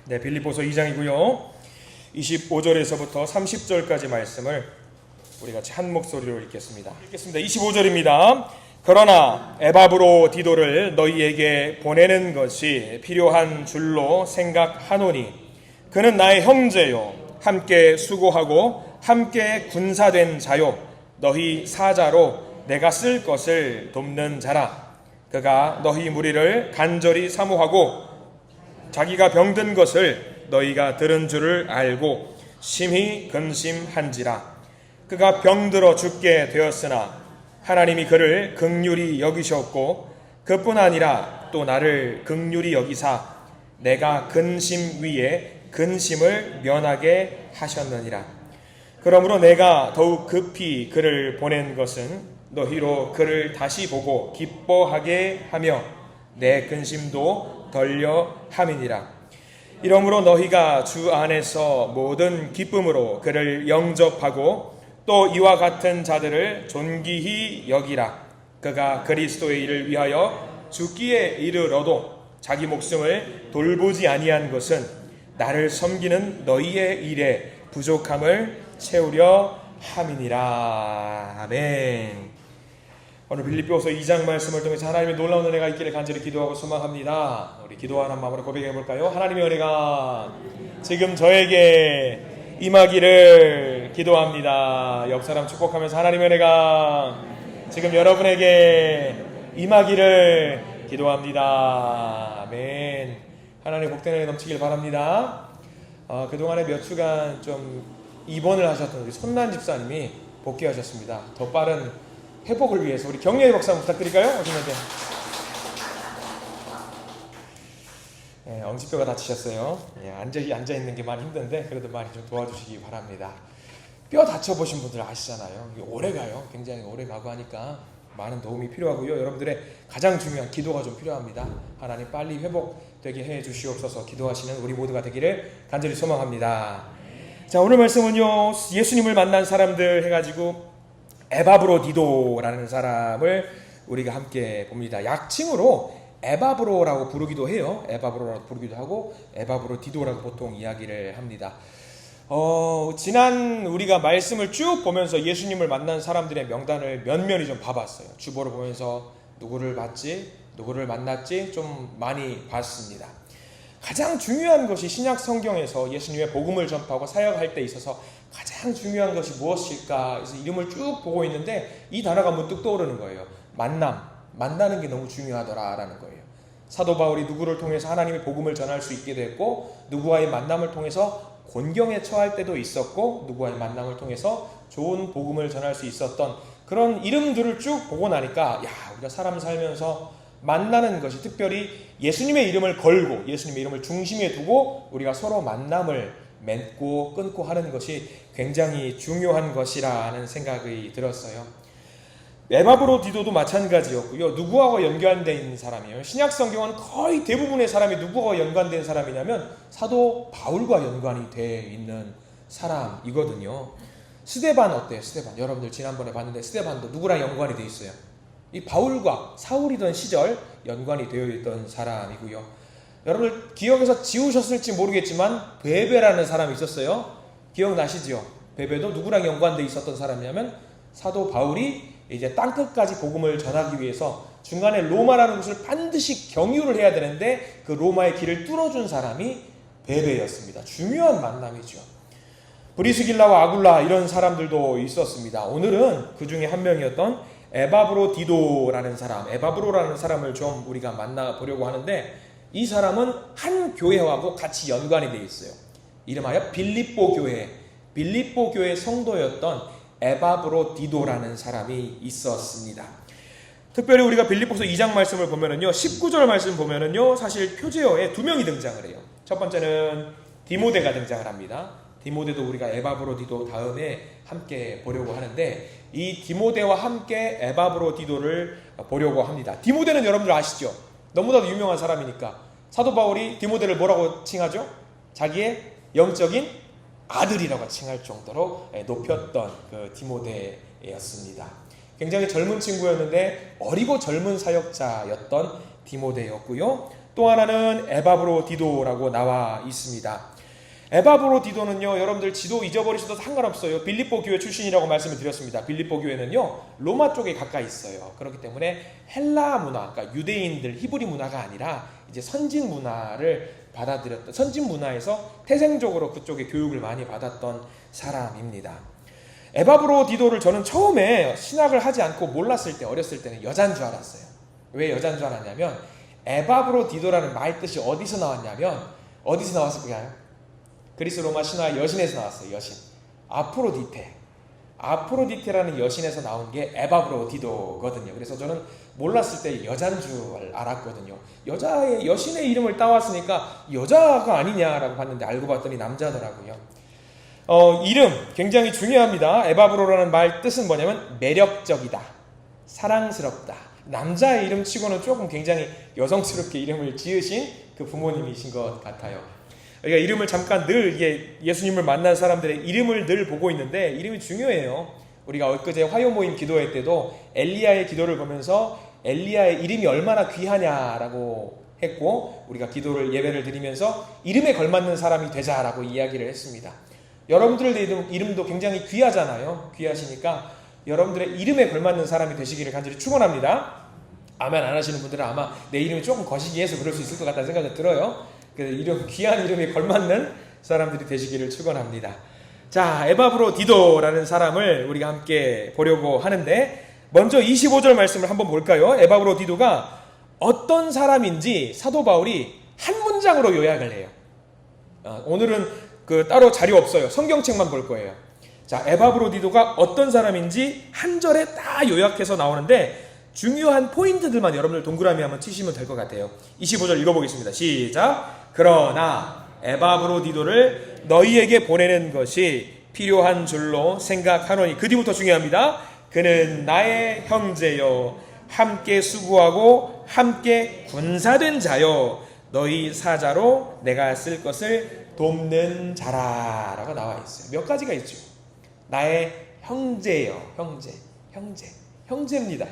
네, 빌립보서 2장이고요. 25절에서부터 30절까지 말씀을 우리 같이 한 목소리로 읽겠습니다. 25절입니다. 그러나 에바브로디도를 너희에게 보내는 것이 필요한 줄로 생각하노니 그는 나의 형제요 함께 수고하고 함께 군사된 자요 너희 사자로 내가 쓸 것을 돕는 자라. 그가 너희 무리를 간절히 사모하고 자기가 병든 것을 너희가 들은 줄을 알고 심히 근심한지라. 그가 병들어 죽게 되었으나 하나님이 그를 긍휼히 여기셨고 그뿐 아니라 또 나를 긍휼히 여기사 내가 근심 위에 근심을 면하게 하셨느니라. 그러므로 내가 더욱 급히 그를 보낸 것은 너희로 그를 다시 보고 기뻐하게 하며 내 근심도 덜려 함이니라. 이러므로 너희가 주 안에서 모든 기쁨으로 그를 영접하고 또 이와 같은 자들을 존귀히 여기라. 그가 그리스도의 일을 위하여 죽기에 이르러도 자기 목숨을 돌보지 아니한 것은 나를 섬기는 너희의 일에 부족함을 채우려 함이니라. 아멘. 오늘 빌립보서 2장 말씀을 통해서 하나님의 놀라운 은혜가 있기를 간절히 기도하고 소망합니다. 우리 기도하는 마음으로 고백해 볼까요? 하나님의 은혜가 지금 저에게 임하기를 기도합니다. 옆 사람 축복하면서 하나님의 은혜가 지금 여러분에게 임하기를 기도합니다. 아멘. 하나님의 복된 은혜 넘치길 바랍니다. 그동안에 몇 주간 좀 입원을 하셨던 우리 손난 집사님이 복귀하셨습니다. 더 빠른 회복을 위해서 우리 경례의 박수 한번 부탁드릴까요? 오시면 돼요. 네, 엉치뼈가 다치셨어요. 네, 앉아있는 게 많이 힘든데 그래도 많이 좀 도와주시기 바랍니다. 뼈 다쳐보신 분들 아시잖아요. 이게 오래 가요. 굉장히 오래 가고 하니까 많은 도움이 필요하고요. 여러분들의 가장 중요한 기도가 좀 필요합니다. 하나님 빨리 회복되게 해 주시옵소서. 기도하시는 우리 모두가 되기를 간절히 소망합니다. 자, 오늘 말씀은요, 예수님을 만난 사람들 해가지고 에바브로디도라는 사람을 우리가 함께 봅니다. 약칭으로 에바브로라고 부르기도 해요. 에바브로라고 부르기도 하고 에바브로디도라고 보통 이야기를 합니다. 지난 우리가 말씀을 쭉 보면서 예수님을 만난 사람들의 명단을 면면히 좀 봐봤어요. 주보를 보면서 누구를 봤지, 누구를 만났지 좀 많이 봤습니다. 가장 중요한 것이 신약 성경에서 예수님의 복음을 전파하고 사역할 때 있어서 가장 중요한 것이 무엇일까? 그래서 이름을 쭉 보고 있는데 이 단어가 문득 떠오르는 거예요. 만나는 게 너무 중요하더라라는 거예요. 사도 바울이 누구를 통해서 하나님의 복음을 전할 수 있게 됐고 누구와의 만남을 통해서 곤경에 처할 때도 있었고 누구와의 만남을 통해서 좋은 복음을 전할 수 있었던 그런 이름들을 쭉 보고 나니까 우리가 사람 살면서 만나는 것이 특별히 예수님의 이름을 걸고 예수님의 이름을 중심에 두고 우리가 서로 만남을 맺고 끊고 하는 것이 굉장히 중요한 것이라는 생각이 들었어요. 에바브로디도도 마찬가지였고요. 누구하고 연관되어 있는 사람이에요. 신약 성경은 거의 대부분의 사람이 누구와 연관된 사람이냐면 사도 바울과 연관이 되어 있는 사람이거든요. 스데반 어때요? 스데반 여러분들 지난번에 봤는데 스데반도 누구랑 연관이 되어 있어요? 이 바울과 사울이던 시절 연관이 되어 있던 사람이고요. 여러분들 기억에서 지우셨을지 모르겠지만 베베라는 사람이 있었어요. 기억나시죠? 베베도 누구랑 연관되어 있었던 사람이냐면 사도 바울이 이제 땅끝까지 복음을 전하기 위해서 중간에 로마라는 곳을 반드시 경유를 해야 되는데 그 로마의 길을 뚫어준 사람이 베베였습니다. 중요한 만남이죠. 브리스길라와 아굴라 이런 사람들도 있었습니다. 오늘은 그 중에 한 명이었던 에바브로디도라는 사람, 에바브로라는 사람을 좀 우리가 만나보려고 하는데 이 사람은 한 교회하고 같이 연관이 되어 있어요. 이름하여 빌립보 교회 성도였던 에바브로디도라는 사람이 있었습니다. 특별히 우리가 빌립보서 2장 말씀을 보면은요, 19절 말씀 보면은요, 사실 표제어에 두 명이 등장을 해요. 첫 번째는 디모데가 등장을 합니다. 디모데도 우리가 에바브로디도 다음에 함께 보려고 하는데 이 디모데와 함께 에바브로디도를 보려고 합니다. 디모데는 여러분들 아시죠? 너무나도 유명한 사람이니까 사도 바울이 디모데를 뭐라고 칭하죠? 자기의 영적인 아들이라고 칭할 정도로 높였던 그 디모데였습니다. 굉장히 젊은 친구였는데 어리고 젊은 사역자였던 디모데였고요. 또 하나는 에바브로디도라고 나와 있습니다. 에바브로디도는요, 여러분들 지도 잊어버리셔도 상관없어요. 빌립보 교회 출신이라고 말씀을 드렸습니다. 빌립보 교회는요, 로마 쪽에 가까이 있어요. 그렇기 때문에 헬라 문화, 그러니까 유대인들 히브리 문화가 아니라 이제 선진 문화를 받아들였던, 선진 문화에서 태생적으로 그쪽에 교육을 많이 받았던 사람입니다. 에바브로디도를 저는 처음에 신학을 하지 않고 몰랐을 때, 어렸을 때는 여자인 줄 알았어요. 왜 여자인 줄 알았냐면 에바브로디도라는 말 뜻이 어디서 나왔냐면, 어디서 나왔을까요? 그리스 로마 신화 여신에서 나왔어요. 여신. 아프로디테라는 여신에서 나온 게 에바브로디도거든요. 그래서 저는 몰랐을 때 여자인 줄 알았거든요. 여신의 이름을 따왔으니까 여자가 아니냐라고 봤는데 알고 봤더니 남자더라고요. 이름 굉장히 중요합니다. 에바브로라는 말 뜻은 뭐냐면 매력적이다, 사랑스럽다. 남자의 이름 치고는 조금 굉장히 여성스럽게 이름을 지으신 그 부모님이신 것 같아요. 그러니까 이름을 잠깐 늘 이게 예수님을 만난 사람들의 이름을 늘 보고 있는데 이름이 중요해요. 우리가 엊그제 화요 모임 기도회 때도 엘리야의 기도를 보면서 엘리야의 이름이 얼마나 귀하냐라고 했고, 우리가 예배를 드리면서 이름에 걸맞는 사람이 되자라고 이야기를 했습니다. 여러분들의 이름도 굉장히 귀하잖아요. 귀하시니까 여러분들의 이름에 걸맞는 사람이 되시기를 간절히 축원합니다. 아멘 안 하시는 분들은 아마 내 이름이 조금 거시기해서 그럴 수 있을 것 같다는 생각이 들어요. 귀한 이름에 걸맞는 사람들이 되시기를 축원합니다. 자, 에바브로디도라는 사람을 우리가 함께 보려고 하는데, 먼저 25절 말씀을 한번 볼까요? 에바브로디도가 어떤 사람인지 사도 바울이 한 문장으로 요약을 해요. 오늘은 따로 자료 없어요. 성경책만 볼 거예요. 자, 에바브로디도가 어떤 사람인지 한 절에 딱 요약해서 나오는데 중요한 포인트들만 여러분들 동그라미 한번 치시면 될 것 같아요. 25절 읽어보겠습니다. 시작. 그러나 에바브로디도를 너희에게 보내는 것이 필요한 줄로 생각하노니. 그 뒤부터 중요합니다. 그는 나의 형제요, 함께 수고하고 함께 군사된 자요, 너희 사자로 내가 쓸 것을 돕는 자라 라고 나와 있어요. 몇 가지가 있죠. 나의 형제요, 형제입니다.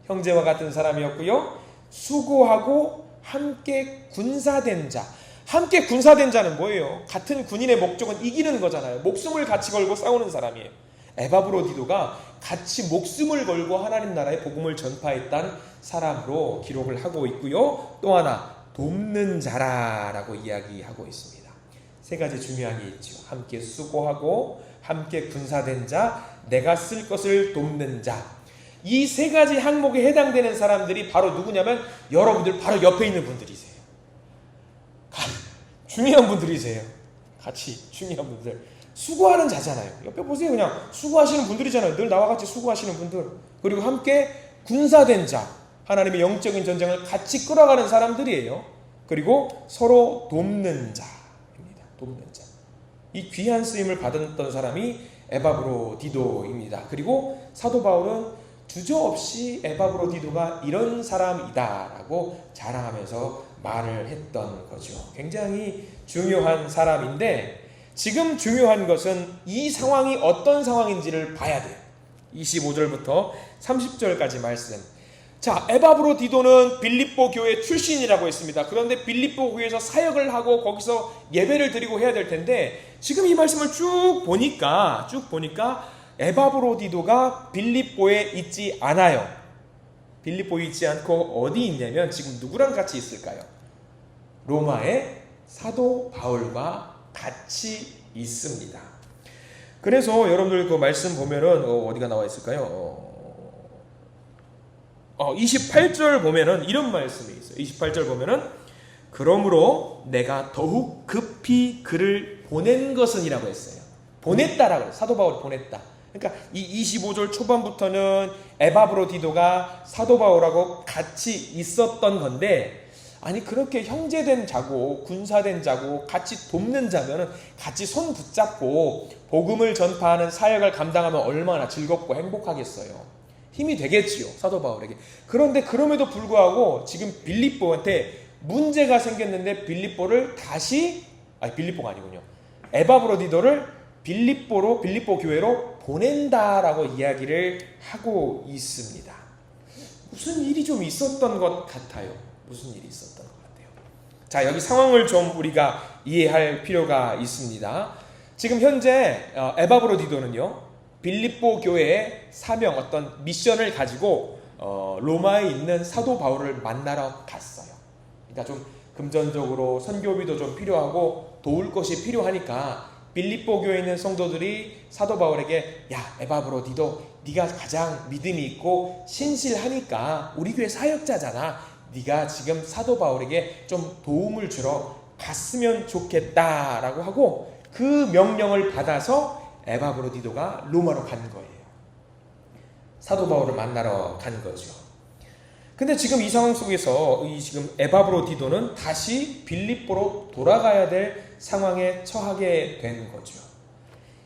형제와 같은 사람이었고요, 수고하고 함께 군사된 자. 함께 군사된 자는 뭐예요? 같은 군인의 목적은 이기는 거잖아요. 목숨을 같이 걸고 싸우는 사람이에요. 에바브로디도가 같이 목숨을 걸고 하나님 나라의 복음을 전파했던 사람으로 기록을 하고 있고요, 또 하나 돕는 자라라고 이야기하고 있습니다. 세 가지 중요한 게 있죠. 함께 수고하고 함께 군사된 자, 내가 쓸 것을 돕는 자. 이 세 가지 항목에 해당되는 사람들이 바로 누구냐면 여러분들 바로 옆에 있는 분들이세요. 중요한 분들이세요. 같이 중요한 분들. 수고하는 자잖아요. 옆에 보세요. 그냥 수고하시는 분들이잖아요. 늘 나와 같이 수고하시는 분들. 그리고 함께 군사된 자. 하나님의 영적인 전쟁을 같이 끌어가는 사람들이에요. 그리고 서로 돕는 자입니다. 돕는 자. 이 귀한 쓰임을 받았던 사람이 에바브로디도입니다. 그리고 사도 바울은 주저없이 에바브로디도가 이런 사람이다라고 자랑하면서 말을 했던 거죠. 굉장히 중요한 사람인데, 지금 중요한 것은 이 상황이 어떤 상황인지를 봐야 돼요. 25절부터 30절까지 말씀. 자, 에바브로디도는 빌립보 교회 출신이라고 했습니다. 그런데 빌립보 교회에서 사역을 하고 거기서 예배를 드리고 해야 될 텐데, 지금 이 말씀을 쭉 보니까 에바브로디도가 빌립보에 있지 않아요. 빌립보에 있지 않고 어디 있냐면 지금 누구랑 같이 있을까요? 로마의 사도 바울과 같이 있습니다. 그래서 여러분들 그 말씀 보면은 어디가 나와 있을까요? 28절 보면은 이런 말씀이 있어요. 28절 보면은 그러므로 내가 더욱 급히 그를 보낸 것은이라고 했어요. 보냈다라고 해요. 사도 바울이 보냈다. 그러니까 이 25절 초반부터는 에바브로디도가 사도 바울하고 같이 있었던 건데, 아니 그렇게 형제된 자고 군사된 자고 같이 돕는 자면은 같이 손 붙잡고 복음을 전파하는 사역을 감당하면 얼마나 즐겁고 행복하겠어요. 힘이 되겠지요, 사도 바울에게. 그런데 그럼에도 불구하고 지금 빌립보한테 문제가 생겼는데 빌립보가 아니군요. 에바브로디도를 빌립보 교회로 보낸다라고 이야기를 하고 있습니다. 무슨 일이 좀 있었던 것 같아요. 무슨 일이 있었던 것 같아요. 자, 여기 상황을 좀 우리가 이해할 필요가 있습니다. 지금 현재 에바브로디도는요, 빌립보 교회의 사명, 어떤 미션을 가지고 로마에 있는 사도 바울을 만나러 갔어요. 그러니까 좀 금전적으로 선교비도 좀 필요하고 도울 것이 필요하니까 빌립보 교회에 있는 성도들이 사도 바울에게, 야, 에바브로디도 네가 가장 믿음이 있고 신실하니까 우리 교회 사역자잖아. 네가 지금 사도 바울에게 좀 도움을 주러 갔으면 좋겠다라고 하고 그 명령을 받아서 에바브로디도가 로마로 간 거예요. 사도 바울을 만나러 간 거죠. 근데 지금 이 상황 속에서 이 지금 에바브로디도는 다시 빌립보로 돌아가야 될 상황에 처하게 된 거죠.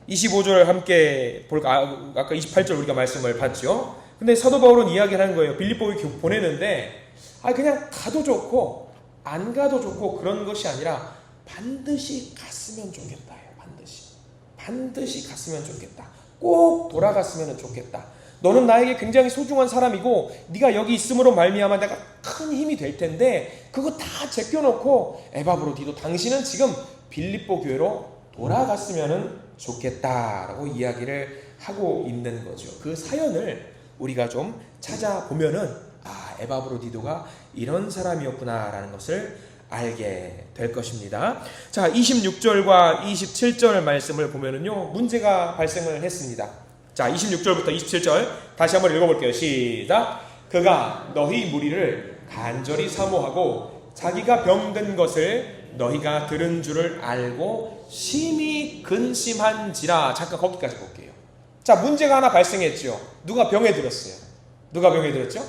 25절 함께 볼까? 아까 28절 우리가 말씀을 봤죠. 근데 사도 바울은 이야기를 하는 거예요. 빌립보에 보내는데 그냥 가도 좋고 안 가도 좋고 그런 것이 아니라 반드시 갔으면 좋겠다. 반드시 갔으면 좋겠다. 꼭 돌아갔으면 좋겠다. 너는 나에게 굉장히 소중한 사람이고 네가 여기 있음으로 말미암아 내가 큰 힘이 될 텐데 그거 다 제껴놓고 에바브로디도 당신은 지금 빌립보 교회로 돌아갔으면 좋겠다라고 이야기를 하고 있는 거죠. 그 사연을 우리가 좀 찾아보면은 에바브로디도가 이런 사람이었구나라는 것을 알게 될 것입니다. 자, 26절과 27절 말씀을 보면은요, 문제가 발생을 했습니다. 자, 26절부터 27절 다시 한번 읽어볼게요. 시작. 그가 너희 무리를 간절히 사모하고 자기가 병든 것을 너희가 들은 줄을 알고 심히 근심한지라. 잠깐 거기까지 볼게요. 자, 문제가 하나 발생했죠. 누가 병에 들었어요? 누가 병에 들었죠?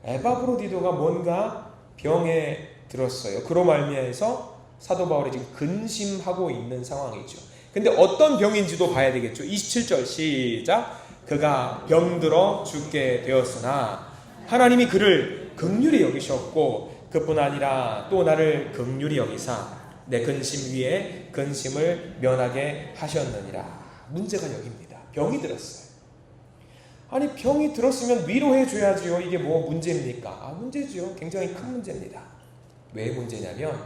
에바브로디도가 뭔가 병에 들었어요. 그로 말미암아서 사도 바울이 지금 근심하고 있는 상황이죠. 근데 어떤 병인지도 봐야 되겠죠. 27절 시작. 그가 병들어 죽게 되었으나 하나님이 그를 긍휼히 여기셨고 그뿐 아니라 또 나를 긍휼히 여기사 내 근심 위에 근심을 면하게 하셨느니라. 문제가 여기입니다. 병이 들었어요. 아니, 병이 들었으면 위로해 줘야지요. 이게 뭐 문제입니까? 문제죠. 굉장히 큰 문제입니다. 왜 문제냐면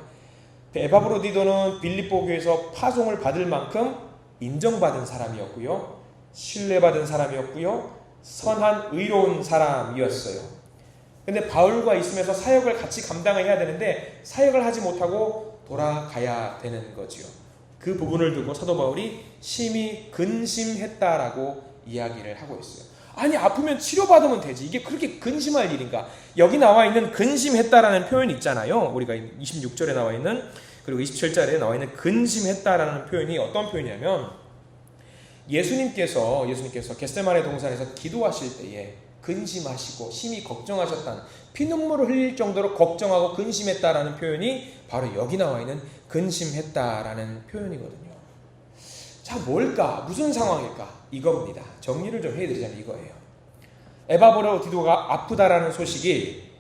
에바브로디도는 빌립보 교회에서 파송을 받을 만큼 인정받은 사람이었고요, 신뢰받은 사람이었고요, 선한 의로운 사람이었어요. 근데 바울과 있으면서 사역을 같이 감당을 해야 되는데 사역을 하지 못하고 돌아가야 되는 거죠. 그 부분을 두고 사도 바울이 심히 근심했다라고 이야기를 하고 있어요. 아니, 아프면 치료받으면 되지. 이게 그렇게 근심할 일인가? 여기 나와 있는 근심했다라는 표현이 있잖아요. 우리가 26절에 나와 있는, 그리고 27절에 나와 있는 근심했다라는 표현이 어떤 표현이냐면 예수님께서 겟세마네 동산에서 기도하실 때에 근심하시고 심히 걱정하셨다는, 피눈물을 흘릴 정도로 걱정하고 근심했다라는 표현이 바로 여기 나와 있는 근심했다라는 표현이거든요. 자, 뭘까? 무슨 상황일까? 이겁니다. 정리를 좀 해드리자면 이거예요. 에바브로디도가 아프다라는 소식이,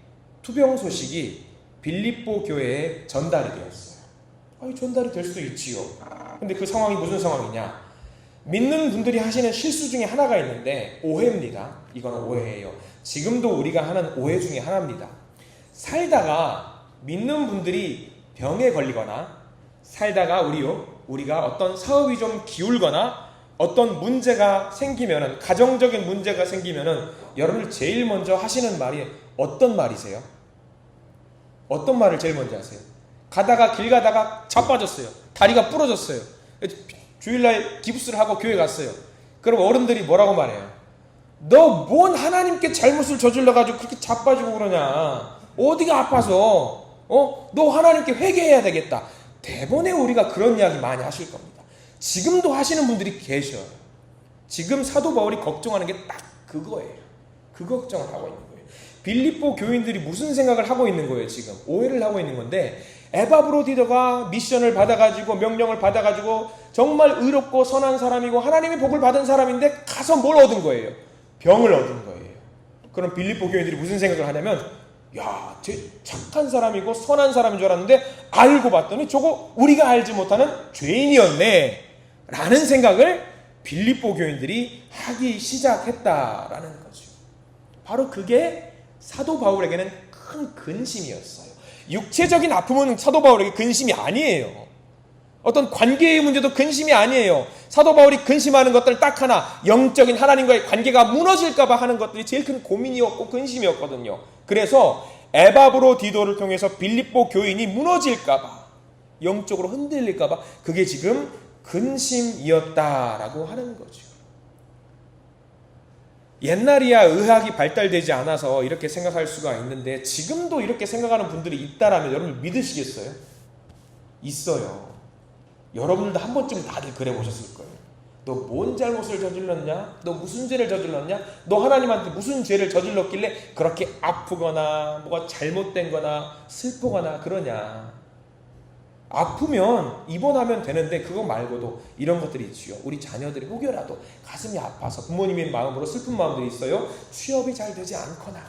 투병 소식이 빌립보 교회에 전달이 되었어요. 전달이 될 수도 있지요. 근데 그 상황이 무슨 상황이냐? 믿는 분들이 하시는 실수 중에 하나가 있는데 오해입니다. 이건 오해예요. 지금도 우리가 하는 오해 중에 하나입니다. 살다가 믿는 분들이 병에 걸리거나 살다가 우리가 어떤 사업이 좀 기울거나 어떤 문제가 생기면은, 가정적인 문제가 생기면은 여러분들 제일 먼저 하시는 말이 어떤 말이세요? 어떤 말을 제일 먼저 하세요? 길 가다가 자빠졌어요. 다리가 부러졌어요. 주일날 기부스를 하고 교회 갔어요. 그럼 어른들이 뭐라고 말해요? 너 뭔 하나님께 잘못을 저질러가지고 그렇게 자빠지고 그러냐? 어디가 아파서? 너 하나님께 회개해야 되겠다. 대번에 우리가 그런 이야기 많이 하실 겁니다. 지금도 하시는 분들이 계셔요. 지금 사도 바울이 걱정하는 게 딱 그거예요. 그 걱정을 하고 있는 거예요. 빌립보 교인들이 무슨 생각을 하고 있는 거예요? 지금 오해를 하고 있는 건데, 에바브로디도가 미션을 받아가지고 명령을 받아가지고 정말 의롭고 선한 사람이고 하나님의 복을 받은 사람인데 가서 뭘 얻은 거예요? 병을 얻은 거예요. 그럼 빌립보 교인들이 무슨 생각을 하냐면, 야, 쟤 착한 사람이고 선한 사람인 줄 알았는데 알고 봤더니 저거 우리가 알지 못하는 죄인이었네 라는 생각을 빌립보 교인들이 하기 시작했다라는 거죠. 바로 그게 사도 바울에게는 큰 근심이었어요. 육체적인 아픔은 사도 바울에게 근심이 아니에요. 어떤 관계의 문제도 근심이 아니에요. 사도 바울이 근심하는 것들 딱 하나, 영적인 하나님과의 관계가 무너질까봐 하는 것들이 제일 큰 고민이었고 근심이었거든요. 그래서 에바브로디도를 통해서 빌립보 교인이 무너질까봐, 영적으로 흔들릴까봐 그게 지금 근심이었다라고 하는 거죠. 옛날이야 의학이 발달되지 않아서 이렇게 생각할 수가 있는데 지금도 이렇게 생각하는 분들이 있다라면 여러분 믿으시겠어요? 있어요. 여러분들도 한 번쯤 다들 그래 보셨을 거예요. 너 뭔 잘못을 저질렀냐? 너 무슨 죄를 저질렀냐? 너 하나님한테 무슨 죄를 저질렀길래 그렇게 아프거나 뭐가 잘못된 거나 슬프거나 그러냐? 아프면 입원하면 되는데 그거 말고도 이런 것들이 있지요. 우리 자녀들이 혹여라도 가슴이 아파서 부모님의 마음으로 슬픈 마음들이 있어요. 취업이 잘 되지 않거나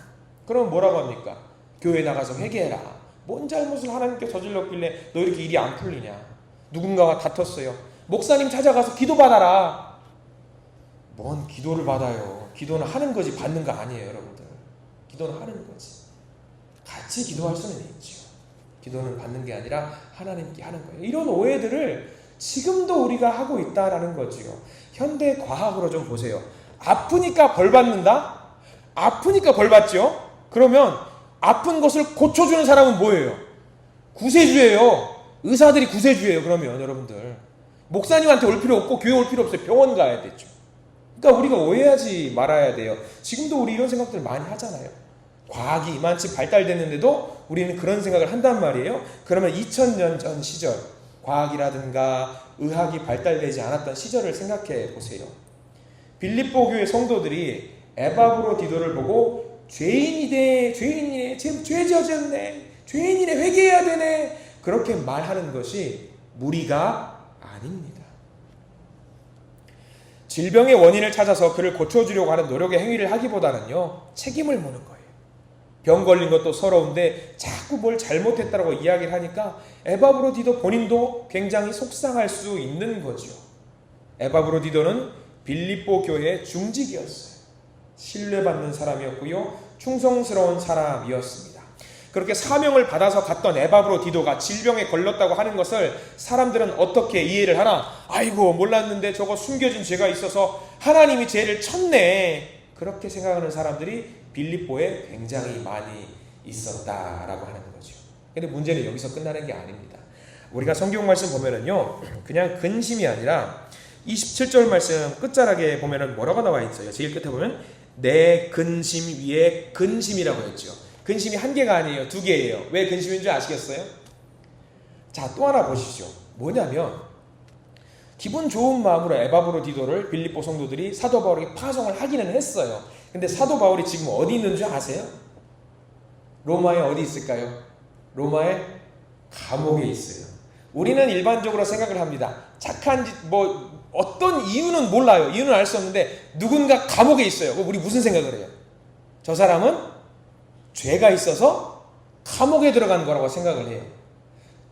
그럼 뭐라고 합니까? 교회 나가서 회개해라. 뭔 잘못을 하나님께 저질렀길래 너 이렇게 일이 안 풀리냐? 누군가와 다퉜어요. 목사님 찾아가서 기도받아라. 뭔 기도를 받아요. 기도는 하는 거지 받는 거 아니에요. 여러분들. 기도는 하는 거지. 같이 기도할 수는 있죠. 기도는 받는 게 아니라 하나님께 하는 거예요. 이런 오해들을 지금도 우리가 하고 있다라는 거지요. 현대 과학으로 좀 보세요. 아프니까 벌 받는다? 아프니까 벌 받죠? 그러면 아픈 것을 고쳐주는 사람은 뭐예요? 구세주예요. 의사들이 구세주예요. 그러면 여러분들 목사님한테 올 필요 없고 교회 올 필요 없어요. 병원 가야 되죠. 그러니까 우리가 오해하지 말아야 돼요. 지금도 우리 이런 생각들 많이 하잖아요. 과학이 이만치 발달됐는데도 우리는 그런 생각을 한단 말이에요. 그러면 2000년 전 시절 과학이라든가 의학이 발달되지 않았던 시절을 생각해 보세요. 빌립보 교회 성도들이 에바브로디도를 보고 죄인이네, 죄 저졌네, 죄인이네, 회개해야 되네 그렇게 말하는 것이 무리가 아닙니다. 질병의 원인을 찾아서 그를 고쳐주려고 하는 노력의 행위를 하기보다는요, 책임을 묻는 거예요. 병 걸린 것도 서러운데 자꾸 뭘 잘못했다라고 이야기를 하니까 에바브로디도 본인도 굉장히 속상할 수 있는 거죠. 에바브로디도는 빌립보 교회의 중직이었어요. 신뢰받는 사람이었고요, 충성스러운 사람이었습니다. 그렇게 사명을 받아서 갔던 에바브로디도가 질병에 걸렸다고 하는 것을 사람들은 어떻게 이해를 하나? 아이고 몰랐는데 저거 숨겨진 죄가 있어서 하나님이 죄를 쳤네. 그렇게 생각하는 사람들이 빌립보에 굉장히 많이 있었다라고 하는 거죠. 근데 문제는 여기서 끝나는 게 아닙니다. 우리가 성경 말씀 보면은요, 그냥 근심이 아니라 27절 말씀 끝자락에 보면은 뭐라고 나와 있어요? 제일 끝에 보면 내 근심 위에 근심이라고 했죠. 근심이 한 개가 아니에요. 두 개예요. 왜 근심인 줄 아시겠어요? 자, 또 하나 보시죠. 뭐냐면 기분 좋은 마음으로 에바브로디도를 빌립보 성도들이 사도 바울에게 파송을 하기는 했어요. 근데 사도 바울이 지금 어디 있는 줄 아세요? 로마에 어디 있을까요? 로마에 감옥에 있어요. 우리는 일반적으로 생각을 합니다. 착한 짓, 어떤 이유는 몰라요. 이유는 알 수 없는데 누군가 감옥에 있어요. 그럼 우리 무슨 생각을 해요? 저 사람은 죄가 있어서 감옥에 들어간 거라고 생각을 해요.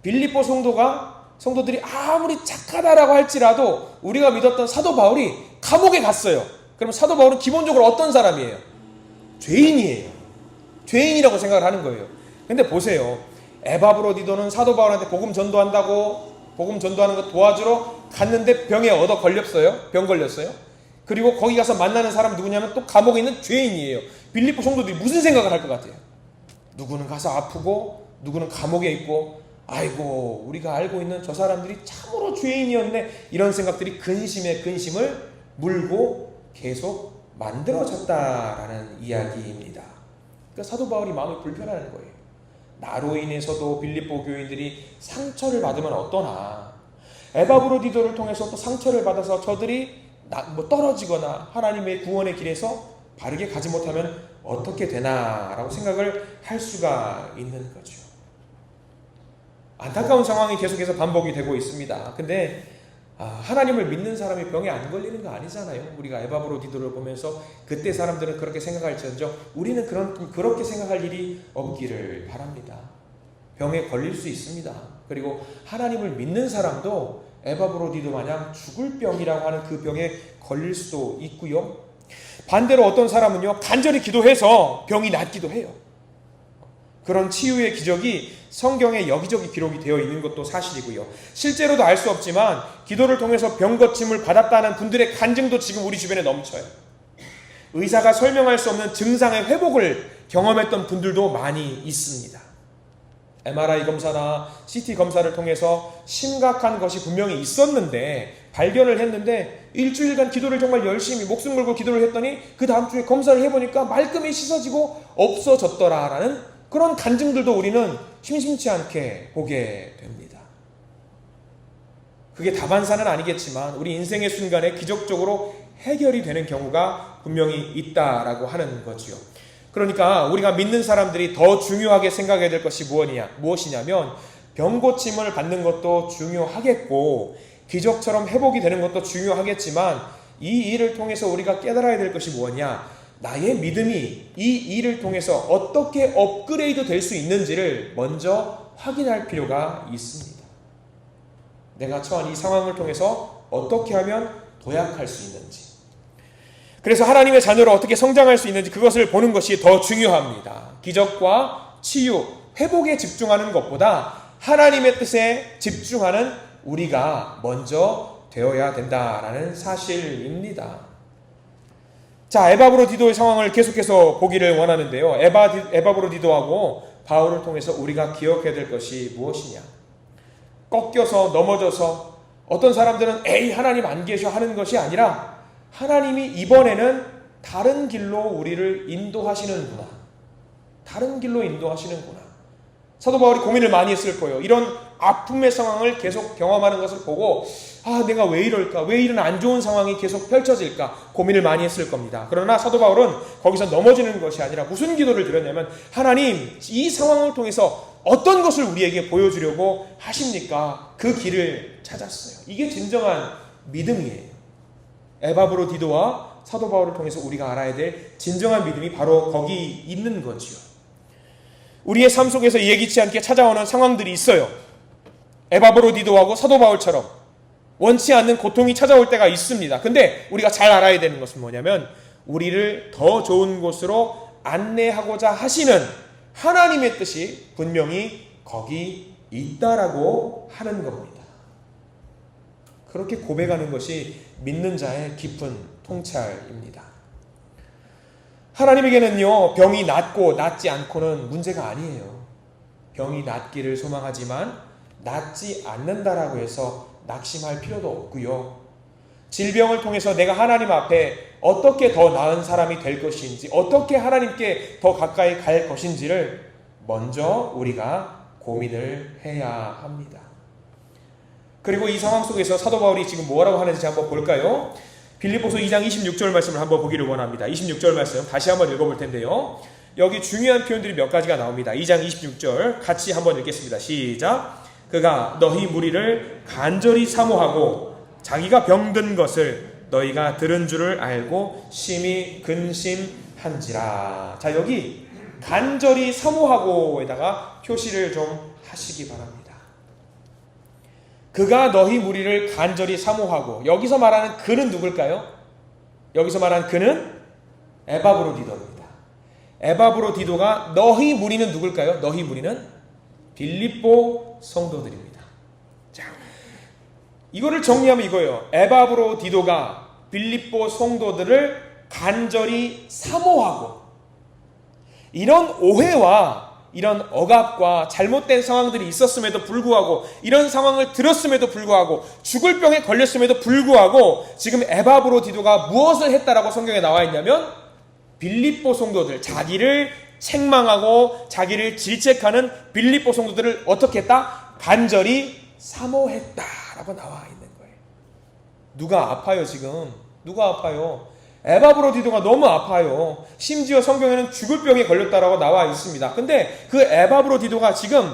빌립보 성도들이 아무리 착하다라고 할지라도 우리가 믿었던 사도 바울이 감옥에 갔어요. 그럼 사도 바울은 기본적으로 어떤 사람이에요? 죄인이에요. 죄인이라고 생각을 하는 거예요. 근데 보세요. 에바브로디도는 사도 바울한테 복음 전도한다고 복음 전도하는 거 도와주러 갔는데 병에 얻어 걸렸어요. 병 걸렸어요. 그리고 거기 가서 만나는 사람 누구냐면 또 감옥에 있는 죄인이에요. 빌립보 성도들이 무슨 생각을 할 것 같아요? 누구는 가서 아프고 누구는 감옥에 있고 아이고 우리가 알고 있는 저 사람들이 참으로 죄인이었네. 이런 생각들이 근심에 근심을 물고 계속 만들어졌다라는 이야기입니다. 그러니까 사도 바울이 마음이 불편하는 거예요. 나로 인해서도 빌립보 교인들이 상처를 받으면 어떠나, 에바브로디도를 통해서 또 상처를 받아서 저들이 떨어지거나 하나님의 구원의 길에서 바르게 가지 못하면 어떻게 되나라고 생각을 할 수가 있는 거죠. 안타까운 상황이 계속해서 반복이 되고 있습니다. 근데 하나님을 믿는 사람이 병에 안 걸리는 거 아니잖아요. 우리가 에바브로디도를 보면서 그때 사람들은 그렇게 생각할지언정 우리는 그렇게 생각할 일이 없기를 바랍니다. 병에 걸릴 수 있습니다. 그리고 하나님을 믿는 사람도 에바브로디도 마냥 죽을 병이라고 하는 그 병에 걸릴 수도 있고요. 반대로 어떤 사람은요, 간절히 기도해서 병이 낫기도 해요. 그런 치유의 기적이 성경에 여기저기 기록이 되어 있는 것도 사실이고요. 실제로도 알 수 없지만 기도를 통해서 병 고침을 받았다는 분들의 간증도 지금 우리 주변에 넘쳐요. 의사가 설명할 수 없는 증상의 회복을 경험했던 분들도 많이 있습니다. MRI 검사나 CT 검사를 통해서 심각한 것이 분명히 있었는데 발견을 했는데 일주일간 기도를 정말 열심히 목숨 걸고 기도를 했더니 그 다음 주에 검사를 해보니까 말끔히 씻어지고 없어졌더라라는 그런 간증들도 우리는 심심치 않게 보게 됩니다. 그게 다반사는 아니겠지만 우리 인생의 순간에 기적적으로 해결이 되는 경우가 분명히 있다라고 하는 거지요. 그러니까 우리가 믿는 사람들이 더 중요하게 생각해야 될 것이 무엇이냐면 병 고침을 받는 것도 중요하겠고 기적처럼 회복이 되는 것도 중요하겠지만 이 일을 통해서 우리가 깨달아야 될 것이 뭐냐, 나의 믿음이 이 일을 통해서 어떻게 업그레이드 될 수 있는지를 먼저 확인할 필요가 있습니다. 내가 처한 이 상황을 통해서 어떻게 하면 도약할 수 있는지, 그래서 하나님의 자녀로 어떻게 성장할 수 있는지 그것을 보는 것이 더 중요합니다. 기적과 치유, 회복에 집중하는 것보다 하나님의 뜻에 집중하는 우리가 먼저 되어야 된다라는 사실입니다. 자, 에바브로디도의 상황을 계속해서 보기를 원하는데요. 에바브로디도하고 바울을 통해서 우리가 기억해야 될 것이 무엇이냐? 꺾여서 넘어져서 어떤 사람들은 에이 하나님 안 계셔 하는 것이 아니라 하나님이 이번에는 다른 길로 우리를 인도하시는구나. 다른 길로 인도하시는구나. 사도 바울이 고민을 많이 했을 거예요. 이런 아픔의 상황을 계속 경험하는 것을 보고 내가 왜 이럴까? 왜 이런 안 좋은 상황이 계속 펼쳐질까? 고민을 많이 했을 겁니다. 그러나 사도 바울은 거기서 넘어지는 것이 아니라 무슨 기도를 드렸냐면 하나님, 이 상황을 통해서 어떤 것을 우리에게 보여주려고 하십니까? 그 길을 찾았어요. 이게 진정한 믿음이에요. 에바브로디도와 사도 바울을 통해서 우리가 알아야 될 진정한 믿음이 바로 거기 있는 거지요. 우리의 삶 속에서 예기치 않게 찾아오는 상황들이 있어요. 에바브로디도하고 사도 바울처럼 원치 않는 고통이 찾아올 때가 있습니다. 근데 우리가 잘 알아야 되는 것은 뭐냐면 우리를 더 좋은 곳으로 안내하고자 하시는 하나님의 뜻이 분명히 거기 있다라고 하는 겁니다. 그렇게 고백하는 것이 믿는 자의 깊은 통찰입니다. 하나님에게는요, 병이 낫고 낫지 않고는 문제가 아니에요. 병이 낫기를 소망하지만 낫지 않는다라고 해서 낙심할 필요도 없고요. 질병을 통해서 내가 하나님 앞에 어떻게 더 나은 사람이 될 것인지, 어떻게 하나님께 더 가까이 갈 것인지를 먼저 우리가 고민을 해야 합니다. 그리고 이 상황 속에서 사도 바울이 지금 뭐라고 하는지 한번 볼까요? 빌립보서 2장 26절 말씀을 한번 보기를 원합니다. 26절 말씀 다시 한번 읽어볼 텐데요. 여기 중요한 표현들이 몇 가지가 나옵니다. 2장 26절 같이 한번 읽겠습니다. 시작. 그가 너희 무리를 간절히 사모하고 자기가 병든 것을 너희가 들은 줄을 알고 심히 근심한지라. 자, 여기 간절히 사모하고에다가 표시를 좀 하시기 바랍니다. 그가 너희 무리를 간절히 사모하고, 여기서 말하는 그는 누굴까요? 여기서 말하는 그는 에바브로디도입니다. 에바브로디도가 너희 무리는 누굴까요? 너희 무리는 빌립보 성도들입니다. 자, 이거를 정리하면 이거예요. 에바브로디도가 빌립보 성도들을 간절히 사모하고, 이런 오해와 이런 억압과 잘못된 상황들이 있었음에도 불구하고, 이런 상황을 들었음에도 불구하고, 죽을 병에 걸렸음에도 불구하고 지금 에바브로디도가 무엇을 했다라고 성경에 나와 있냐면 빌립보 성도들, 자기를 책망하고 자기를 질책하는 빌립보 성도들을 어떻게 했다? 간절히 사모했다라고 나와 있는 거예요. 누가 아파요 지금? 누가 아파요? 에바브로디도가 너무 아파요. 심지어 성경에는 죽을 병에 걸렸다라고 나와 있습니다. 근데 그 에바브로디도가 지금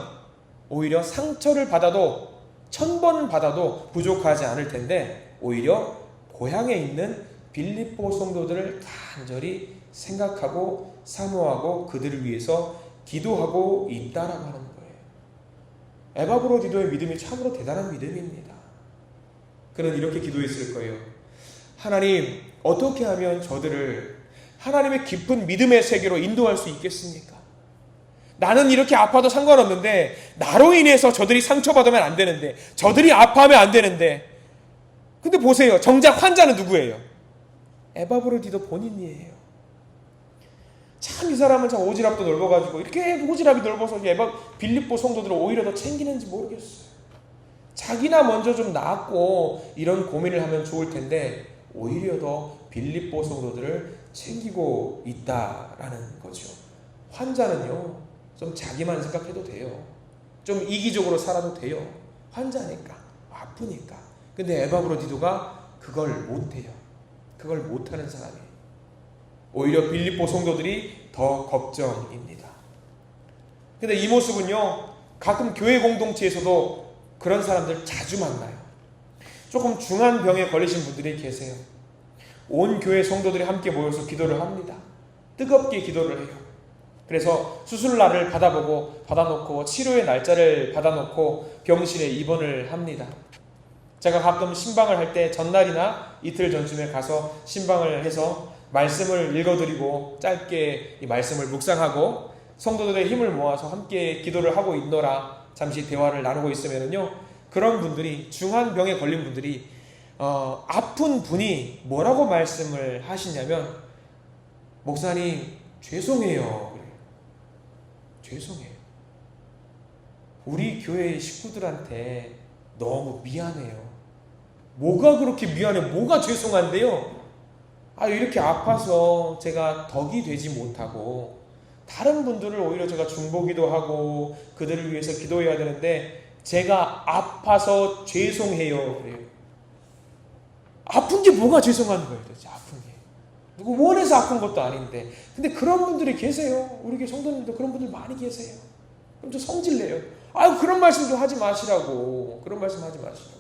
오히려 상처를 받아도 1000번 받아도 부족하지 않을 텐데 오히려 고향에 있는 빌립보 성도들을 간절히 생각하고 사모하고 그들을 위해서 기도하고 있다라고 하는 거예요. 에바브로디도의 믿음이 참으로 대단한 믿음입니다. 그는 이렇게 기도했을 거예요. 하나님, 어떻게 하면 저들을 하나님의 깊은 믿음의 세계로 인도할 수 있겠습니까? 나는 이렇게 아파도 상관없는데 나로 인해서 저들이 상처받으면 안 되는데 저들이 아파하면 안 되는데 근데 보세요. 정작 환자는 누구예요? 에바브로디도 본인이에요. 참 이 사람은 참 오지랖도 넓어가지고 이렇게 오지랖이 넓어서 빌립보 성도들을 오히려 더 챙기는지 모르겠어요. 자기나 먼저 좀 낫고 이런 고민을 하면 좋을 텐데 오히려 더 빌립보 성도들을 챙기고 있다라는 거죠. 환자는요 좀 자기만 생각해도 돼요. 좀 이기적으로 살아도 돼요. 환자니까 아프니까. 근데 에바브로디도가 그걸 못해요. 그걸 못하는 사람이에요. 오히려 빌립보 성도들이 더 걱정입니다. 근데 이 모습은요 가끔 교회 공동체에서도 그런 사람들 자주 만나요. 조금 중한 병에 걸리신 분들이 계세요. 온 교회 성도들이 함께 모여서 기도를 합니다. 뜨겁게 기도를 해요. 그래서 수술날을 받아놓고 치료의 날짜를 받아놓고 병실에 입원을 합니다. 제가 가끔 신방을 할 때 전날이나 이틀 전쯤에 가서 신방을 해서 말씀을 읽어드리고 짧게 이 말씀을 묵상하고 성도들의 힘을 모아서 함께 기도를 하고 있노라 잠시 대화를 나누고 있으면요 그런 분들이 중한 병에 걸린 분들이 아픈 분이 뭐라고 말씀을 하시냐면 목사님 죄송해요. 그래요. 죄송해요. 우리 교회 식구들한테 너무 미안해요. 뭐가 그렇게 미안해? 뭐가 죄송한데요? 이렇게 아파서 제가 덕이 되지 못하고 다른 분들을 오히려 제가 중보기도 하고 그들을 위해서 기도해야 되는데 제가 아파서 죄송해요. 그래요. 아픈 게 뭐가 죄송한 거예요? 도대체 아픈 게. 누구 원해서 아픈 것도 아닌데. 근데 그런 분들이 계세요. 우리 교회 성도님도 그런 분들 많이 계세요. 그럼 저 성질내요. 그런 말씀 좀 하지 마시라고. 그런 말씀 하지 마시라고.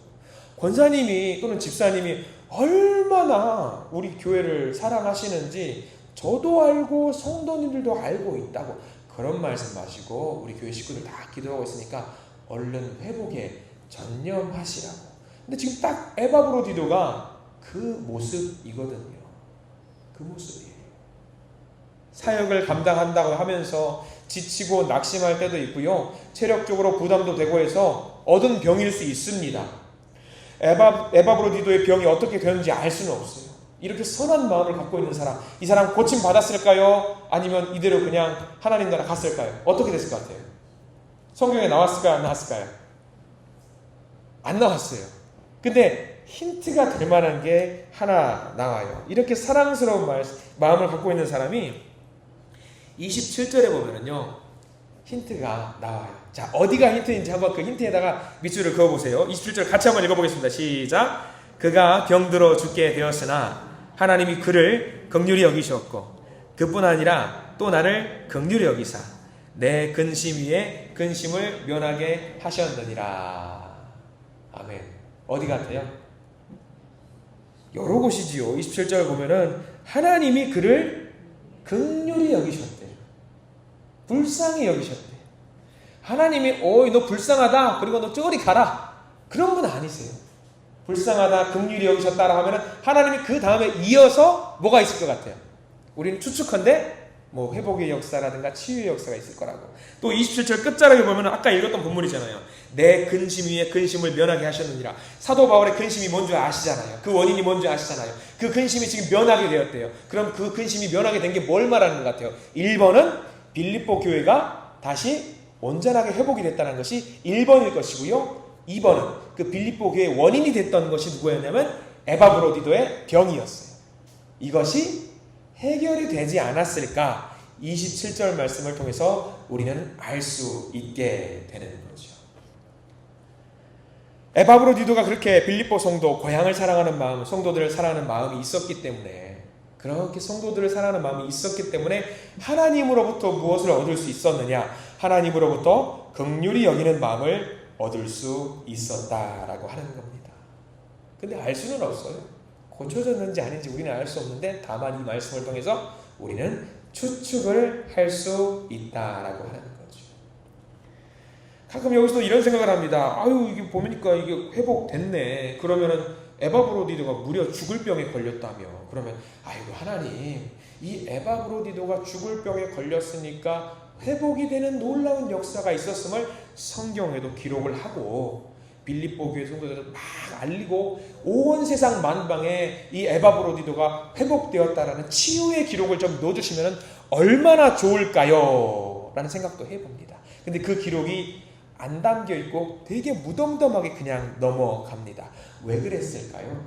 권사님이 또는 집사님이 얼마나 우리 교회를 사랑하시는지 저도 알고 성도님들도 알고 있다고 그런 말씀 마시고 우리 교회 식구들 다 기도하고 있으니까 얼른 회복에 전념하시라고. 근데 지금 딱 에바브로디도가 그 모습이거든요. 그 모습이에요. 사역을 감당한다고 하면서 지치고 낙심할 때도 있고요. 체력적으로 부담도 되고 해서 얻은 병일 수 있습니다. 에바브로디도의 병이 어떻게 되는지 알 수는 없어요. 이렇게 선한 마음을 갖고 있는 사람, 이 사람 고침 받았을까요? 아니면 이대로 그냥 하나님 나라 갔을까요? 어떻게 됐을 것 같아요? 성경에 나왔을까요? 안 나왔을까요? 안 나왔어요. 근데 힌트가 될 만한 게 하나 나와요. 이렇게 사랑스러운 마음을 갖고 있는 사람이 27절에 보면은요 힌트가 나와요. 자, 어디가 힌트인지 한번 그 힌트에다가 밑줄을 그어보세요. 27절 같이 한번 읽어보겠습니다. 시작. 그가 병들어 죽게 되었으나 하나님이 그를 긍휼히 여기셨고 그뿐 아니라 또 나를 긍휼히 여기사 내 근심 위에 근심을 면하게 하셨느니라. 아멘. 어디 같아요? 여러 곳이지요. 27절 보면은 하나님이 그를 긍휼히 여기셨대요. 불쌍히 여기셨대요. 하나님이 너 불쌍하다 그리고 너 저리 가라 그런 분 아니세요. 불쌍하다 긍휼히 여기셨다라 하면은 하나님이 그 다음에 이어서 뭐가 있을 것 같아요? 우리는 추측컨대 뭐 회복의 역사라든가 치유의 역사가 있을 거라고. 또 27절 끝자락에 보면은 아까 읽었던 본문이잖아요. 내 근심 위에 근심을 면하게 하셨느니라. 사도 바울의 근심이 뭔지 아시잖아요. 그 원인이 뭔지 아시잖아요. 그 근심이 지금 면하게 되었대요. 그럼 그 근심이 면하게 된 게 뭘 말하는 것 같아요? 1번은 빌립보 교회가 다시 온전하게 회복이 됐다는 것이 1번일 것이고요. 2번은 그 빌립보 교회의 원인이 됐던 것이 누구였냐면 에바브로디도의 병이었어요. 이것이 해결이 되지 않았을까? 27절 말씀을 통해서 우리는 알 수 있게 되는 거죠. 에바브로디도가 그렇게 빌립보 성도, 고향을 사랑하는 마음, 성도들을 사랑하는 마음이 있었기 때문에 그렇게 성도들을 사랑하는 마음이 있었기 때문에 하나님으로부터 무엇을 얻을 수 있었느냐? 하나님으로부터 긍휼히 여기는 마음을 얻을 수 있었다라고 하는 겁니다. 근데 알 수는 없어요. 고쳐졌는지 아닌지 우리는 알 수 없는데 다만 이 말씀을 통해서 우리는 추측을 할 수 있다라고 하는 거죠. 가끔 여기서도 이런 생각을 합니다. 이게 보니까 이게 회복됐네. 그러면은 에바브로디도가 무려 죽을 병에 걸렸다며. 그러면 하나님 이 에바브로디도가 죽을 병에 걸렸으니까 회복이 되는 놀라운 역사가 있었음을 성경에도 기록을 하고 빌립보 교회 성도들을 막 알리고 온 세상 만방에 이 에바브로디도가 회복되었다라는 치유의 기록을 좀 넣어주시면 얼마나 좋을까요? 라는 생각도 해봅니다. 근데 그 기록이 안 담겨있고 되게 무덤덤하게 그냥 넘어갑니다. 왜 그랬을까요?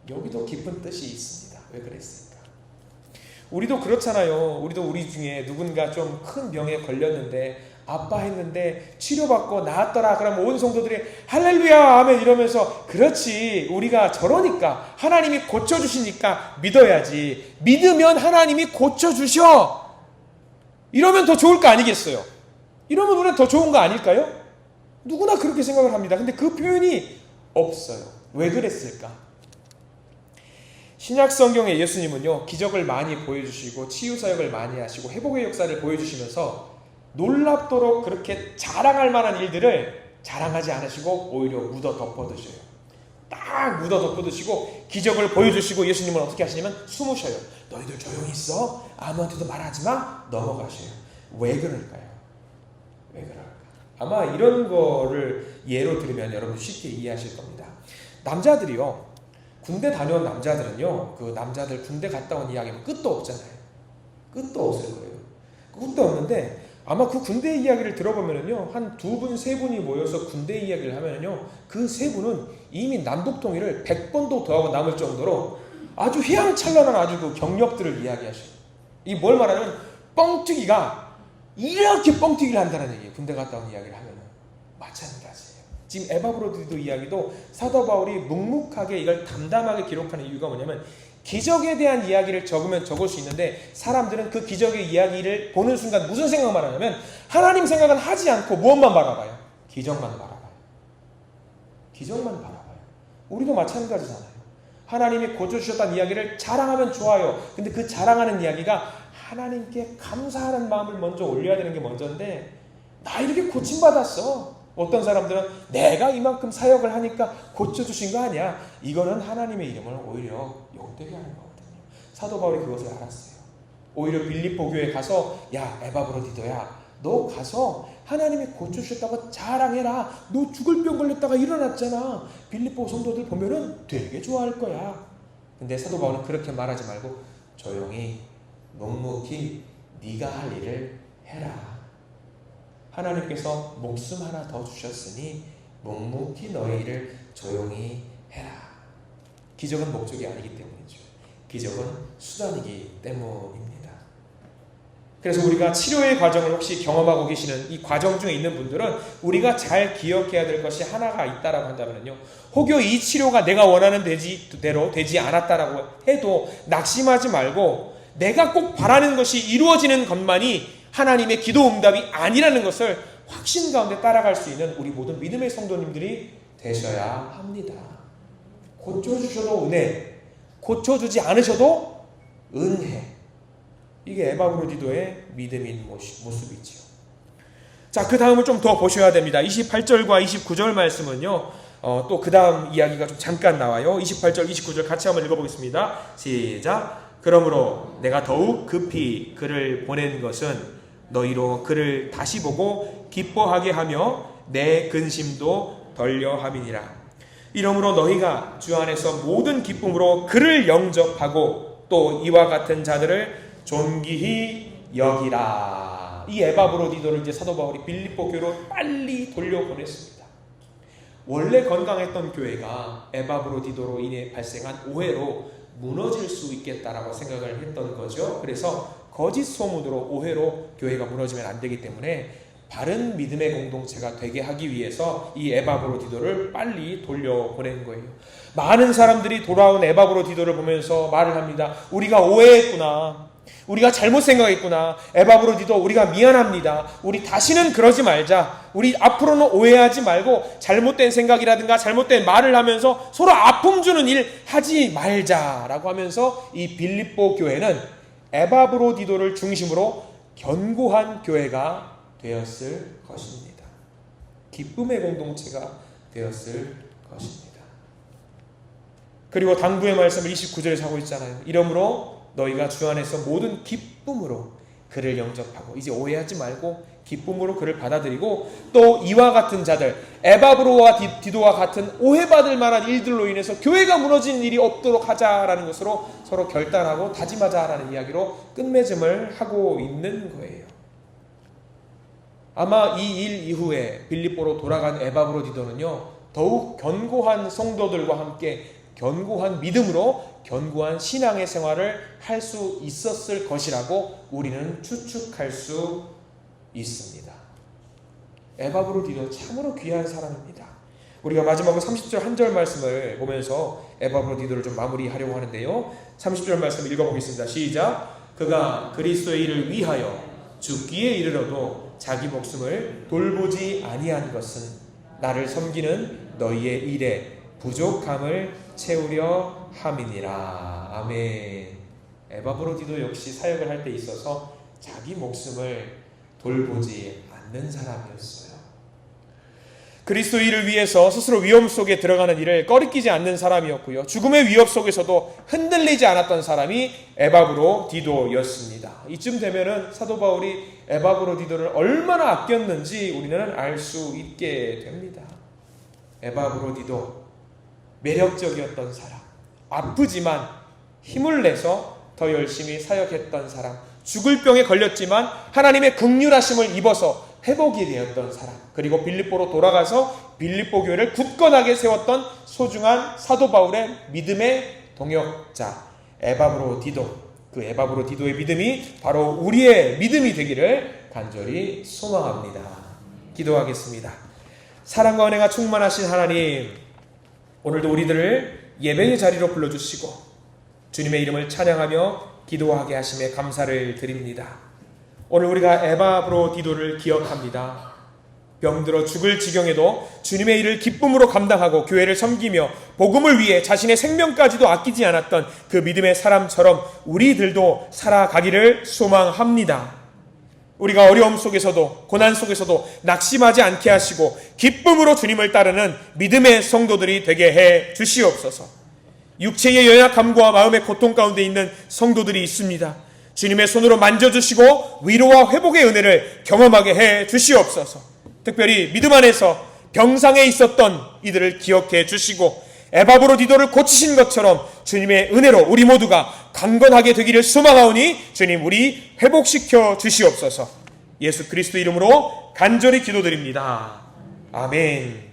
여기도 깊은 뜻이 있습니다. 왜 그랬을까? 우리도 그렇잖아요. 우리도 우리 중에 누군가 좀 큰 병에 걸렸는데 아파했는데 치료받고 나았더라. 그러면 온 성도들이 할렐루야 아멘 이러면서 그렇지 우리가 저러니까 하나님이 고쳐주시니까 믿어야지. 믿으면 하나님이 고쳐주셔. 이러면 더 좋을 거 아니겠어요? 이러면 우리는 더 좋은 거 아닐까요? 누구나 그렇게 생각을 합니다. 근데 그 표현이 없어요. 왜 그랬을까? 신약 성경에 예수님은요 기적을 많이 보여주시고 치유사역을 많이 하시고 회복의 역사를 보여주시면서 놀랍도록 그렇게 자랑할 만한 일들을 자랑하지 않으시고 오히려 묻어 덮어두셔요. 딱 묻어 덮어두시고 기적을 보여주시고 예수님은 어떻게 하시냐면 숨으셔요. 너희들 조용히 있어. 아무한테도 말하지 마. 넘어가셔요. 왜 그럴까요? 왜 그럴까? 아마 이런 거를 예로 들으면 여러분 쉽게 이해하실 겁니다. 남자들이요 군대 다녀온 남자들은요 그 남자들 군대 갔다 온 이야기는 끝도 없잖아요. 끝도 없을 거예요. 끝도 없는데 아마 그 군대 이야기를 들어보면은요 한 두 분, 세 분이 모여서 군대 이야기를 하면은요 그 세 분은 이미 남북 통일을 100번도 더 하고 남을 정도로 아주 휘황찬란한 아주 그 경력들을 이야기하셔요. 이 뭘 말하면 뻥튀기가 이렇게 뻥튀기를 한다는 얘기예요. 군대 갔다 온 이야기를 하면은 마찬가지예요. 지금 에바브로디도 이야기도 사도 바울이 묵묵하게 이걸 담담하게 기록하는 이유가 뭐냐면 기적에 대한 이야기를 적으면 적을 수 있는데 사람들은 그 기적의 이야기를 보는 순간 무슨 생각만 하냐면 하나님 생각은 하지 않고 무엇만 바라봐요? 기적만 바라봐요. 기적만 바라봐요. 우리도 마찬가지잖아요. 하나님이 고쳐주셨다는 이야기를 자랑하면 좋아요. 근데 그 자랑하는 이야기가 하나님께 감사하는 마음을 먼저 올려야 되는 게 먼저인데 나 이렇게 고침받았어. 어떤 사람들은 내가 이만큼 사역을 하니까 고쳐주신 거 아니야. 이거는 하나님의 이름을 오히려 욕되게 하는 거거든요. 사도 바울이 그것을 알았어요. 오히려 빌립보 교회에 가서 야 에바브로디도야 너 가서 하나님이 고쳐주셨다고 자랑해라. 너 죽을 병 걸렸다가 일어났잖아. 빌립보 성도들 보면은 되게 좋아할 거야. 근데 사도 바울은 그렇게 말하지 말고 조용히 묵묵히 네가 할 일을 해라. 하나님께서 목숨 하나 더 주셨으니 묵묵히 너의 일을 조용히 해라. 기적은 목적이 아니기 때문이죠. 기적은 수단이기 때문입니다. 그래서 우리가 치료의 과정을 혹시 경험하고 계시는 이 과정 중에 있는 분들은 우리가 잘 기억해야 될 것이 하나가 있다라고 한다면요. 혹여 이 치료가 내가 원하는 대로 되지 않았다라고 해도 낙심하지 말고 내가 꼭 바라는 것이 이루어지는 것만이 하나님의 기도 응답이 아니라는 것을 확신 가운데 따라갈 수 있는 우리 모든 믿음의 성도님들이 되셔야 합니다. 고쳐주셔도 은혜, 고쳐주지 않으셔도 은혜. 이게 에바브로디도의 믿음인 모습이지요. 자, 그 다음을 좀 더 보셔야 됩니다. 28절과 29절 말씀은요. 또 그 다음 이야기가 좀 잠깐 나와요. 28절, 29절 같이 한번 읽어보겠습니다. 시작. 그러므로 내가 더욱 급히 그를 보낸 것은 너희로 그를 다시 보고 기뻐하게 하며 내 근심도 덜려 함이니라. 이러므로 너희가 주 안에서 모든 기쁨으로 그를 영접하고 또 이와 같은 자들을 존귀히 여기라. 이 에바브로디도를 이제 사도 바울이 빌립보 교회로 빨리 돌려보냈습니다. 원래 건강했던 교회가 에바브로디도로 인해 발생한 오해로 무너질 수 있겠다라고 생각을 했던 거죠. 그래서 거짓 소문으로 오해로 교회가 무너지면 안 되기 때문에 바른 믿음의 공동체가 되게 하기 위해서 이 에바브로디도를 빨리 돌려보낸 거예요. 많은 사람들이 돌아온 에바브로디도를 보면서 말을 합니다. 우리가 오해했구나. 우리가 잘못 생각했구나. 에바브로디도 우리가 미안합니다. 우리 다시는 그러지 말자. 우리 앞으로는 오해하지 말고 잘못된 생각이라든가 잘못된 말을 하면서 서로 아픔 주는 일 하지 말자라고 하면서 이 빌립보 교회는 에바브로디도를 중심으로 견고한 교회가 되었을 것입니다. 기쁨의 공동체가 되었을 것입니다. 그리고 당부의 말씀을 29절에서 하고 있잖아요. 이러므로 너희가 주 안에서 모든 기쁨으로 그를 영접하고 이제 오해하지 말고 기쁨으로 그를 받아들이고, 또 이와 같은 자들, 에바브로와 디도와 같은 오해받을 만한 일들로 인해서 교회가 무너지는 일이 없도록 하자라는 것으로 서로 결단하고 다짐하자라는 이야기로 끝맺음을 하고 있는 거예요. 아마 이 일 이후에 빌립보로 돌아간 에바브로 디도는요, 더욱 견고한 성도들과 함께 견고한 믿음으로 견고한 신앙의 생활을 할 수 있었을 것이라고 우리는 추측할 수 있습니다. 에바브로 디도 참으로 귀한 사람입니다. 우리가 마지막으로 30절 한 절 말씀을 보면서 에바브로 디도를 좀 마무리하려고 하는데요. 30절 말씀 읽어보겠습니다. 시작. 그가 그리스도의 일을 위하여 죽기에 이르러도 자기 목숨을 돌보지 아니한 것은 나를 섬기는 너희의 일에 부족함을 채우려 함이니라. 아멘. 에바브로 디도 역시 사역을 할 때 있어서 자기 목숨을 돌보지 않는 사람이었어요. 그리스도 일을 위해서 스스로 위험 속에 들어가는 일을 꺼리끼지 않는 사람이었고요. 죽음의 위협 속에서도 흔들리지 않았던 사람이 에바브로 디도였습니다. 이쯤 되면은 사도 바울이 에바브로 디도를 얼마나 아꼈는지 우리는 알 수 있게 됩니다. 에바브로 디도, 매력적이었던 사람, 아프지만 힘을 내서 더 열심히 사역했던 사람, 죽을 병에 걸렸지만 하나님의 긍휼하심을 입어서 회복이 되었던 사람, 그리고 빌립보로 돌아가서 빌립보 교회를 굳건하게 세웠던 소중한 사도 바울의 믿음의 동역자 에바브로 디도, 그 에바브로 디도의 믿음이 바로 우리의 믿음이 되기를 간절히 소망합니다. 기도하겠습니다. 사랑과 은혜가 충만하신 하나님, 오늘도 우리들을 예배의 자리로 불러주시고 주님의 이름을 찬양하며 기도하게 하심에 감사를 드립니다. 오늘 우리가 에바브로 디도를 기억합니다. 병들어 죽을 지경에도 주님의 일을 기쁨으로 감당하고 교회를 섬기며 복음을 위해 자신의 생명까지도 아끼지 않았던 그 믿음의 사람처럼 우리들도 살아가기를 소망합니다. 우리가 어려움 속에서도 고난 속에서도 낙심하지 않게 하시고 기쁨으로 주님을 따르는 믿음의 성도들이 되게 해 주시옵소서. 육체의 연약함과 마음의 고통 가운데 있는 성도들이 있습니다. 주님의 손으로 만져주시고 위로와 회복의 은혜를 경험하게 해 주시옵소서. 특별히 믿음 안에서 병상에 있었던 이들을 기억해 주시고 에바브로 디도를 고치신 것처럼 주님의 은혜로 우리 모두가 강건하게 되기를 소망하오니 주님, 우리 회복시켜 주시옵소서. 예수 그리스도 이름으로 간절히 기도드립니다. 아멘.